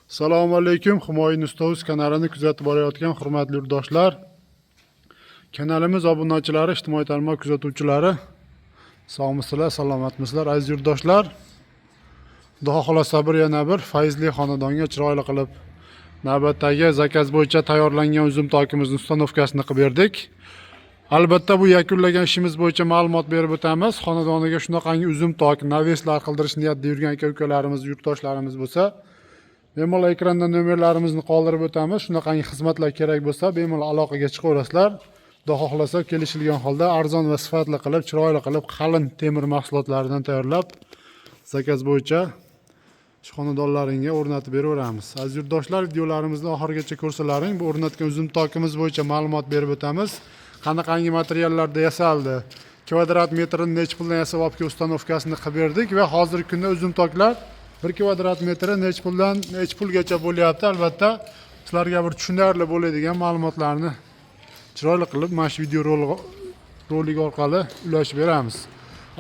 Assalomu alaykum. Humoyun Ustoz kanalini kuzatib borayotgan hurmatli yurtdoshlar. Kanalimiz obunachilari, ijtimoiy tarmoq kuzatuvchilari. Sog'misizlar, salomatmisizlar aziz yurtdoshlar. Xudo xolasa yana bir fayzli xonadonga chiroyli qilib navbatdagi zakaz bo'yicha tayyorlangan uzum tokimizni ustanovkasini qilib berdik. Albatta bu yakunlagan ishimiz bo'yicha ma'lumot berib o'tamiz. Xonadoniga shunaqangi uzum tok, naveslar qildirish niyatida yurgan aka-ukalarimiz, yurtdoshlarimiz bo'lsa, bemalol ekranda nomerlarimizni qoldirib o'tamiz. Shunaqangi xizmatlar kerak bo'lsa, bemalol aloqaga chiqaverasizlar. Xudo xohlasa kelishilgan holda arzon va sifatli qilib, chiroyli qilib, qalin temir mahsulotlaridan tayyorlab, zakaz bo'yicha shu xonadonlaringga o'rnatib beraveramiz. Aziz yurtdoshlar, videolarimizni oxirigacha ko'rsalaring. Bu o'rnatgan uzum tokimiz bo'yicha ma'lumot berib o'tamiz. Qanaqangi materiallarda yasaldi, kvadrat metrini necha puldan yasab olib ustanovkasini qilib berdik va hozirgi kunda uzum toklar 1 kvadrat metri necha puldan necha pulgacha bo'lyapti. Albatta sizlarga bir tushunarli bo'ladigan ma'lumotlarni chiroyli qilib mana shu video rolik orqali ulashib beramiz.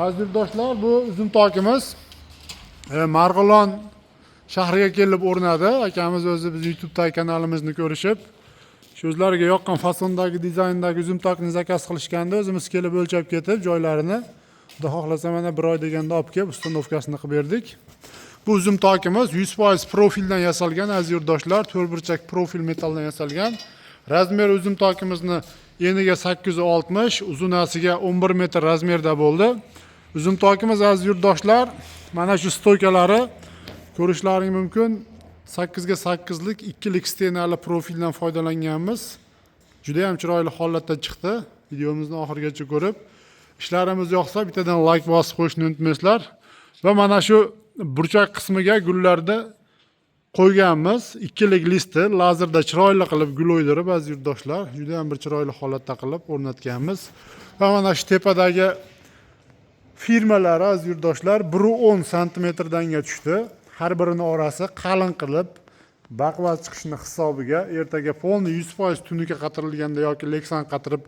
Aziz yurtdoshlar, bu uzum tokimiz Marg'ilon shahriga kelib o'rnadi. Akamiz o'zi biz YouTube'dagi kanalimizni ko'rishib, shu o'zlariga yoqqan fasondagi, dizayndagi uzum tokni zakaz qilishganda o'zimiz kelib o'lchab ketib, joylarini Xudo xohlasa mana bir oy deganda olib kelib ustanovkasini qilib berdik. Bu uzum tokimiz 100% profildan yasalgan aziz yurtdoshlar, to'rtburchak profil metaldan yasalgan. Razmer uzum tokimizni eniga 860, uzunasiga 11 metr razmerda bo'ldi. Uzum tokimiz aziz yurtdoshlar, mana shu stoykalari ko'rishlaring mumkin. 8 ga 8 lik ikkilik stenali profildan foydalanganmiz. Juda ham chiroyli holatda chiqdi. Videomizni oxirigacha ko'rib, ishlarimiz yoqsa bittadan like bosib qo'yishni unutmaysizlar. Va mana shu burchak qismiga gullarda qo'yganmiz. Ikkilik listi lazerda chiroyli qilib gul o'ydirib aziz yurtdoshlar, juda ham bir chiroyli holatda qilib o'rnatganmiz. Va mana shu tepadagi firmalar aziz yurtdoshlar 1.10 sm-danga tushdi. Har birini orasi qalin qilib baqvat chiqishini hisobiga ertaga polni 100% tunuka qatirilganda yoki leksan qatirib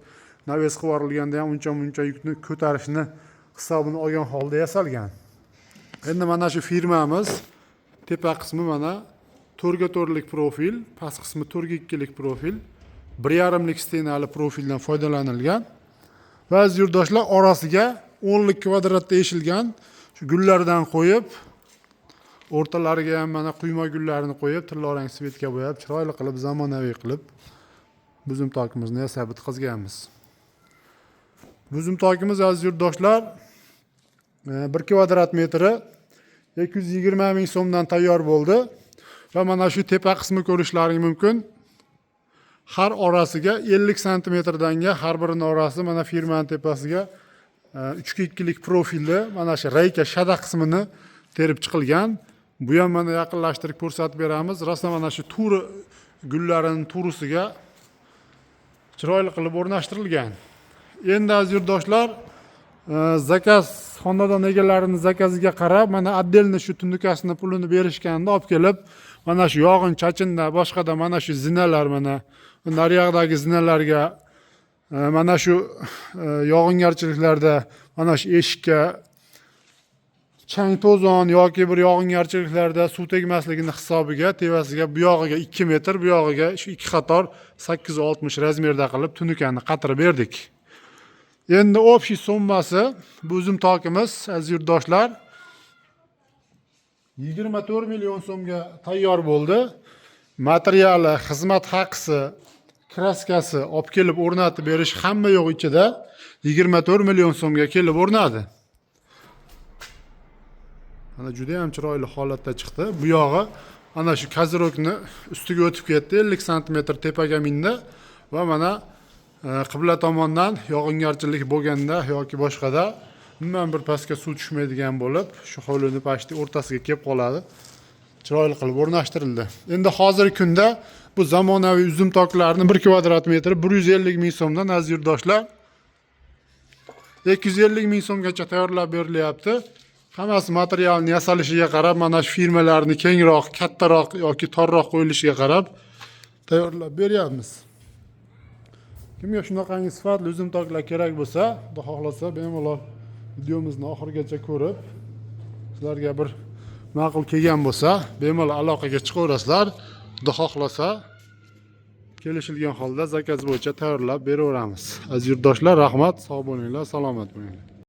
naves qilib yuborilganda ham uncha yukni ko'tarishni hisobini olgan holda yasalgan. Endi mana shu firmamiz tepa qismi mana 4 ga 4 lik profil, past qismi 4 ga 2 lik profil, 1.5 lik stenali profildan foydalanilgan. Va aziz yurtdoshlar, orasiga 10 lik kvadratda eshilgan shu gullardan qo'yib, o'rtalariga ham mana quyma gullarni qo'yib, tillarang svetga bo'yab, chiroyli qilib, zamonaviy qilib uzum tokimizni yasab bitkazganmiz. Uzum tokimiz aziz yurtdoshlar 1 kvadrat metri 220 ming so'mdan tayyor bo'ldi. Va mana shu tepa qismi ko'rishlaring mumkin. Har orasiga 50 sm-danga, har birini orasi mana firmaning tepasiga 3 ga 2 lik profilli mana shu reyka shada qismini terib chiqilgan. Bu ham mana yaqinlashtirib ko'rsatib beramiz. Rasman mana shu turi gullarining turisiga chiroyli qilib o'rnashtirilgan. Endi aziz yurtdoshlar, zakaz xonadon egalarining zakaziga qarab mana отдельно shu tunukasini pulini berishganda olib kelib, mana shu yog'in chachinda, boshqada mana shu zinalar, mana naryoqdagi zinalarga, mana shu yog'ingarchiliklarda, mana shu eshikka chang to'zon yoki bir yog'ingarchiliklarda suv tegmasligini hisobiga tevasiga bu yog'iga 2 metr, bu yog'iga shu ikki qator 860 razmerda qilib tunukani qatirib berdik. Endi общий summasi bu uzum tokimiz aziz yurtdoshlar 24 million so'mga tayyor bo'ldi. Materiali, xizmat haqisi, kraskasi olib kelib o'rnatib berish hamma yo'q ichida 24 million so'mga kelib o'rnadi. Mana juda ham chiroyli holatda chiqdi. Bu yog'i ana shu kazirokni ustiga o'tib ketdi, 50 sm tepaga mindi va mana qibla tomondan yog'ingarchilik bo'lganda yoki boshqada umuman bir pastga suv tushmaydigan bo'lib, shu hovlini pashti o'rtasiga kelib qoladi. Chiroyli qilib o'rnashtirildi. Endi hozirgi kunda bu zamonaviy uzum toklarini 1 kvadrat metri 150 ming so'mdan aziz yurtdoshlar 250 ming so'mgacha tayyorlab berilyapti. Hammasi materialni yasalishiga qarab, mana shu firmalarni kengroq, kattaroq yoki torroq qo'yilishiga qarab tayyorlab beryapmiz. Kimga shunaqangi sifatli uzum toklar kerak bo'lsa, Xudo xohlasa bemalol videomizni oxirigacha ko'rib, sizlarga bir ma'qul kelgan bo'lsa, bemalol aloqaga chiqaverasizlar. Xudo xohlasa, kelishilgan holda zakaz bo'yicha tayyorlab beraveramiz. Aziz yurtdoshlar, rahmat, sog' bo'linglar, salomat bo'linglar.